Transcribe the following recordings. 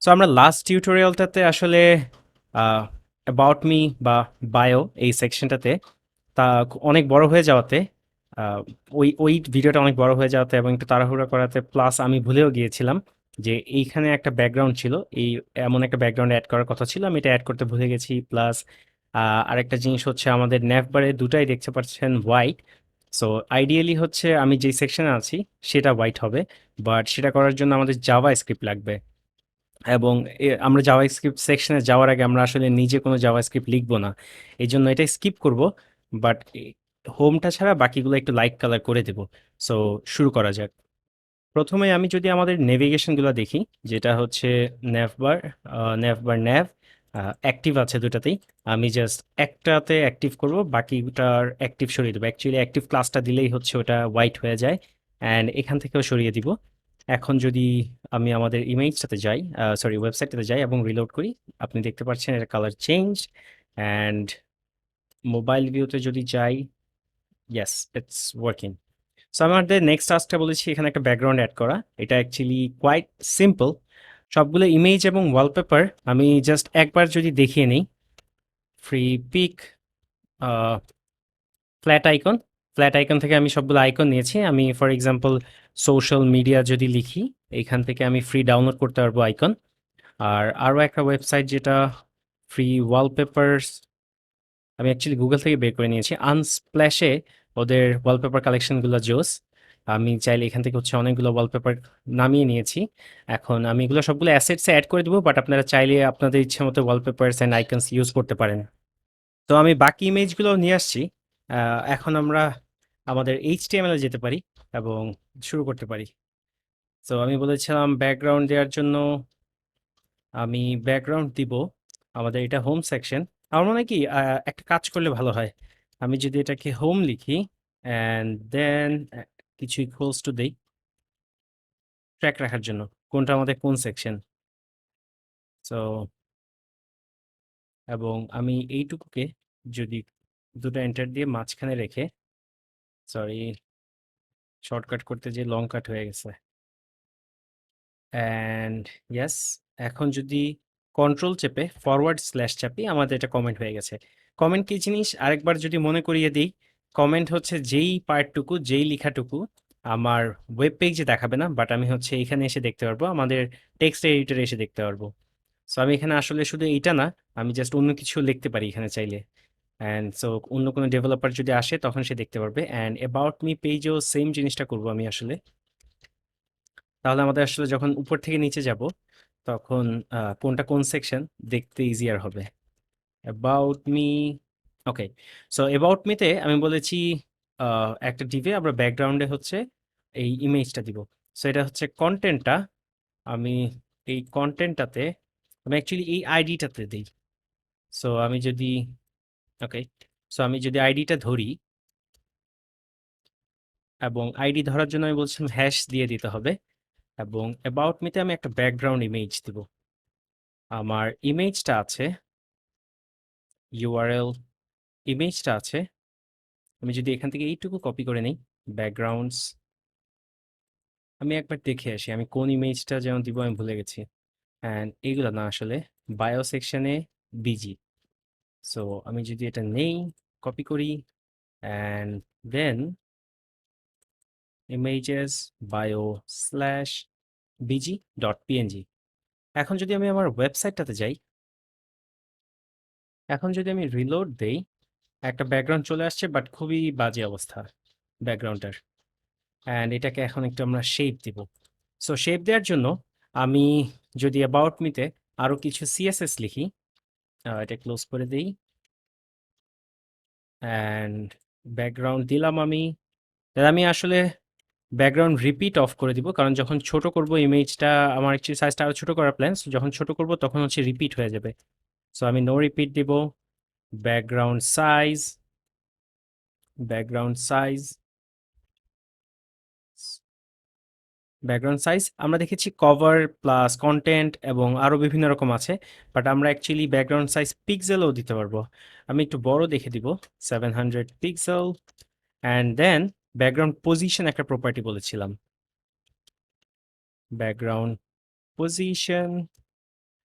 So আমরা last টিউটোরিয়ালটাতে আসলে about me বা বায়ো এই সেকশনটাতে তা অনেক বড় হয়ে যাওয়াতে আহ, ওই ভিডিওটা অনেক বড় হয়ে যাওয়াতে এবং একটু তাড়াহুড়া করাতে প্লাস আমি ভুলেও গিয়েছিলাম যে এইখানে একটা ব্যাকগ্রাউন্ড ছিল, এই এমন একটা ব্যাকগ্রাউন্ড অ্যাড করার কথা ছিল, আমি এটা অ্যাড করতে ভুলে গেছি। প্লাস আরেকটা জিনিস হচ্ছে আমাদের ন্যাভবারে দুটাই দেখতে পাচ্ছেন হোয়াইট। সো আইডিয়ালি হচ্ছে আমি যেই সেকশনে আছি সেটা হোয়াইট হবে, বাট সেটা করার জন্য আমাদের জাভা স্ক্রিপ্ট লাগবে। এবং আমরা জাভাস্ক্রিপ্ট সেকশনে যাওয়ার আগে আমরা আসলে নিজে কোনো জাভাস্ক্রিপ্ট লিখবো না, এই জন্য এটা স্কিপ করব। বাট হোমটা ছাড়া বাকিগুলো একটু লাইট কালার করে দেব। সো শুরু করা যাক। প্রথমে আমি যদি আমাদের নেভিগেশনগুলো দেখি, যেটা হচ্ছে ন্যাভবার, ন্যাভ অ্যাক্টিভ আছে দুটাতেই। আমি জাস্ট একটাতে অ্যাক্টিভ করব, বাকিটার অ্যাক্টিভ সরিয়ে দেবো। অ্যাকচুয়ালি অ্যাক্টিভ ক্লাসটা দিলেই হচ্ছে ওটা হোয়াইট হয়ে যায়, অ্যান্ড এখান থেকেও সরিয়ে দিব। এখন যদি আমি আমাদের ইমেজটাতে যাই, সরি ওয়েবসাইটটাতে যাই এবং রিলোড করি, আপনি দেখতে পাচ্ছেন এটা কালার চেঞ্জ। অ্যান্ড মোবাইল ভিউতে যদি যাই, ইয়েস, ইটস ওয়ার্কিং। সো আমাদের নেক্সট টাস্কটা বলেছি এখানে একটা ব্যাকগ্রাউন্ড অ্যাড করা। এটা অ্যাকচুয়ালি কোয়াইট সিম্পল। সবগুলো ইমেজ এবং ওয়ালপেপার আমি জাস্ট একবার যদি দেখিয়ে নিই। Freepik, Flaticon, Flaticon থেকে আমি সবগুলো আইকন নিয়েছি। আমি ফর এক্সাম্পল সোশ্যাল মিডিয়া যদি লিখি, এখান থেকে আমি ফ্রি ডাউনলোড করতে পারবো আইকন। আর আরও একটা ওয়েবসাইট যেটা ফ্রি ওয়ালপেপারস, আমি অ্যাকচুয়ালি গুগল থেকে বের করে নিয়েছি। আনস্প্ল্যাশে ওদের ওয়ালপেপার কালেকশনগুলো জোস। আমি চাইলে এখান থেকে হচ্ছে অনেকগুলো ওয়ালপেপার নামিয়ে নিয়েছি। এখন আমি এগুলো সবগুলো অ্যাসেটসে অ্যাড করে দেবো, বাট আপনারা চাইলে আপনাদের ইচ্ছে মতো ওয়ালপেপারস অ্যান্ড আইকনস ইউজ করতে পারেন। তো আমি বাকি ইমেজগুলো নিয়ে আসছি। এখন আমরা আমাদের HTML এ যেতে পারি এবং শুরু করতে পারি। তো আমি বলেছিলাম ব্যাকগ্রাউন্ড দেওয়ার জন্য আমি ব্যাকগ্রাউন্ড দিব। আমাদের এটা হোম সেকশন। আমার মনে হয় কি একটা কাজ করলে ভালো হয়, আমি যদি এটাকে হোম লিখি অ্যান্ড দেন কিছু ইকুয়ালস টু দেই ট্র্যাক রাখার জন্য কোনটা আমাদের কোন সেকশন। সো এবং আমি এইটুকুকে যদি দুটো এন্টার দিয়ে মাঝখানে রেখে, সরি শর্টকাট করতে যে লং কাট হয়ে গেছে, অ্যান্ড ইয়েস, এখন যদি কন্ট্রোল চেপে ফরওয়ার্ড স্ল্যাশ চাপি আমাদের এটা কমেন্ট হয়ে গেছে। কমেন্ট কি জিনিস আরেকবার যদি মনে করিয়ে দিই, কমেন্ট হচ্ছে যেই পার্টটুকু, যেই লেখাটুকু আমার ওয়েব পেজে দেখাবে না, বাট আমি হচ্ছে এখানে এসে দেখতে পারবো, আমাদের টেক্সট এডিটরে এসে দেখতে পারবো। সো আমি এখানে আসলে শুধু এইটা না, আমি জাস্ট অন্য কিছু লিখতে পারি এখানে চাইলে। অ্যান্ড সো অন্য কোনো ডেভেলপার যদি আসে তখন সে দেখতে পারবে। অ্যান্ড অ্যাবাউট মি পেজেও সেম জিনিসটা করবো আমি আসলে। তাহলে আমাদের আসলে যখন উপর থেকে নিচে যাব তখন কোনটা কোন সেকশন দেখতে ইজিয়ার হবে। About me, okay. So about মিতে আমি বলেছি একটা ডিভে আমরা ব্যাকগ্রাউন্ডে হচ্ছে এই ইমেজটা দিব। সো এটা হচ্ছে কন্টেন্টটা। আমি এই কন্টেন্টটাতে আমি অ্যাকচুয়ালি এই আইডিটাতে দিই। সো আমি যদি, ওকে, সো আমি যদি আইডিটা ধরি এবং আইডি ধরার জন্য আমি বলছিলাম হ্যাশ দিয়ে দিতে হবে। এবং অ্যাবাউট মিতে আমি একটা ব্যাকগ্রাউন্ড ইমেজ দিব। আমার ইমেজটা আছে, ইউআরএল ইমেজটা আছে। আমি যদি এখান থেকে এইটুকু কপি করে নিই, ব্যাকগ্রাউন্ডস, আমি একবার দেখে আসি আমি কোন ইমেজটা যেন দিব, আমি ভুলে গেছি। অ্যান্ড এইগুলো না আসলে বায়ো সেকশনে বিজি। সো আমি যদি এটা নেই, কপি করি and then images bio slash BG dot PNG. এখন যদি আমি আমার ওয়েবসাইটটাতে যাই, এখন যদি আমি রিলোড দেই, একটা ব্যাকগ্রাউন্ড চলে আসছে বাট খুবই বাজে অবস্থা ব্যাকগ্রাউন্ডটার। অ্যান্ড এটাকে এখন একটু আমরা শেপ দিব। সো শেপ দেওয়ার জন্য আমি যদি অ্যাবাউট মিতে আরও কিছু সিএসএস লিখি, এটা ক্লোজ করে দিই অ্যান্ড ব্যাকগ্রাউন্ড দিলাম আমি। তাহলে আমি আসলে ব্যাকগ্রাউন্ড রিপিট অফ করে দিব, কারণ যখন ছোট করব ইমেজটা, আমার অ্যাকচুয়ালি সাইজটা আরও ছোট করার প্ল্যান, যখন ছোট করব তখন হচ্ছে রিপিট হয়ে যাবে। সো আমি নো রিপিট দিব। Background size, background size, background size আমরা দেখেছি কভার প্লাস কন্টেন্ট এবং আরও বিভিন্ন রকম আছে, বাট আমরা অ্যাকচুয়ালি ব্যাকগ্রাউন্ড সাইজ পিক্সেলও দিতে পারবো। আমি একটু বড় দেখে দিব, 700 pixel. And then background position একটা প্রপার্টি বলেছিলাম, ব্যাকগ্রাউন্ড পজিশন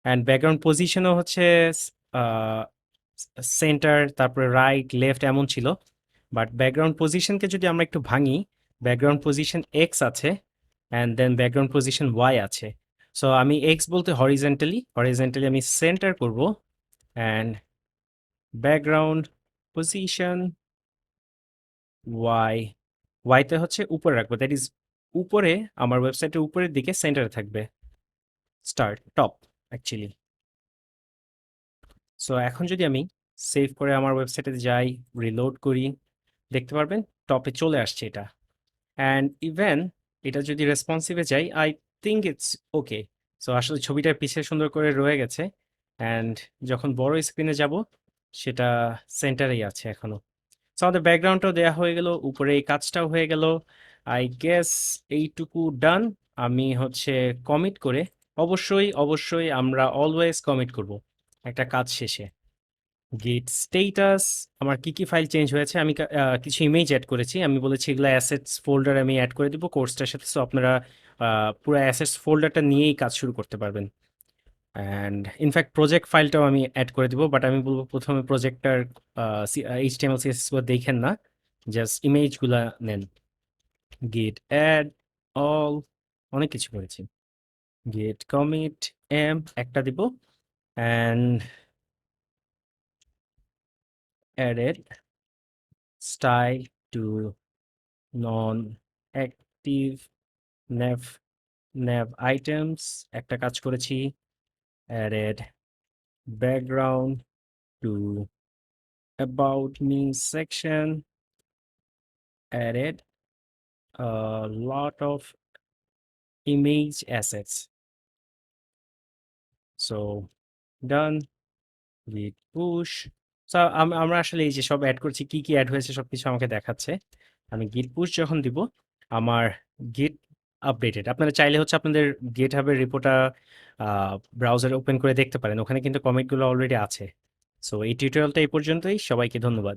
অ্যান্ড ব্যাকগ্রাউন্ড পজিশনও হচ্ছে সেন্টার, তারপরে রাইট লেফট এমন ছিল। বাট ব্যাকগ্রাউন্ড পজিশনকে যদি আমরা একটু ভাঙি, ব্যাকগ্রাউন্ড পজিশন এক্স আছে and then background position y আছে। সো আমি এক্স বলতে হরিজেন্টালি, হরিজেন্টালি আমি সেন্টার করব অ্যান্ড ব্যাকগ্রাউন্ড পজিশন ওয়াই, ওয়াইতে হচ্ছে উপরে রাখবো, দ্যাট ইজ উপরে, আমার ওয়েবসাইটের উপরের দিকে সেন্টারে থাকবে, স্টার্ট টপ অ্যাকচুয়ালি। সো এখন যদি আমি সেভ করে আমার ওয়েবসাইটে যাই, রিলোড করি, দেখতে পারবেন টপে চলে আসছে এটা। অ্যান্ড ইভেন এটা যদি রেসপন্সিভে যাই, I think it's okay. So আসলে ছবিটা পিছিয়ে সুন্দর করে রয়ে গেছে। অ্যান্ড যখন বড় স্ক্রিনে যাব, সেটা সেন্টারেই আছে এখনো। সো আমাদের ব্যাকগ্রাউন্ডটাও দেয়া হয়ে গেল, উপরে এই কাজটাও হয়ে গেল। আই গেস এইটুকু ডান। আমি হচ্ছে কমিট করে, অবশ্যই অবশ্যই আমরা অলওয়েজ কমিট করব একটা কাজ শেষে। গিট স্টেটাস, আমার কি কি ফাইল চেঞ্জ হয়েছে, আমি কিছু ইমেজ অ্যাড করেছি, আমি বলেছি এগুলো অ্যাসেটস ফোল্ডার আমি অ্যাড করে দিব কোর্সটার সাথে। সো আপনারা পুরো অ্যাসেটস ফোল্ডারটা নিয়েই কাজ শুরু করতে পারবেন। অ্যান্ড ইনফ্যাক্ট প্রজেক্ট ফাইলটাও আমি অ্যাড করে দিব, বাট আমি বলবো প্রথমে প্রজেক্টটার এইচটিএমএল সিএসএস গুলো দেখেন না, জাস্ট ইমেজগুলা নেন। গিট অ্যাড অল, অনেক কিছু করেছি। গিট কমিট এম একটা দিব and added style to non active nav nav items একটা কাজ করেছি। Added background to about me section, added a lot of image assets. So done, git push. So আমরা আসলে এই যে সব অ্যাড করছি, কি কি অ্যাড হয়েছে সবকিছু আমাকে দেখাচ্ছে। আমি গিট পুশ যখন দিব, আমার গিট আপডেটেড, আপনারা চাইলে হচ্ছে আপনাদের গিট হাবের রিপোর্টটা ব্রাউজারে ওপেন করে দেখতে পারেন, ওখানে কিন্তু কমেন্টগুলো অলরেডি আছে। সো এই টিউটোরিয়ালটা এই পর্যন্তই, সবাইকে ধন্যবাদ।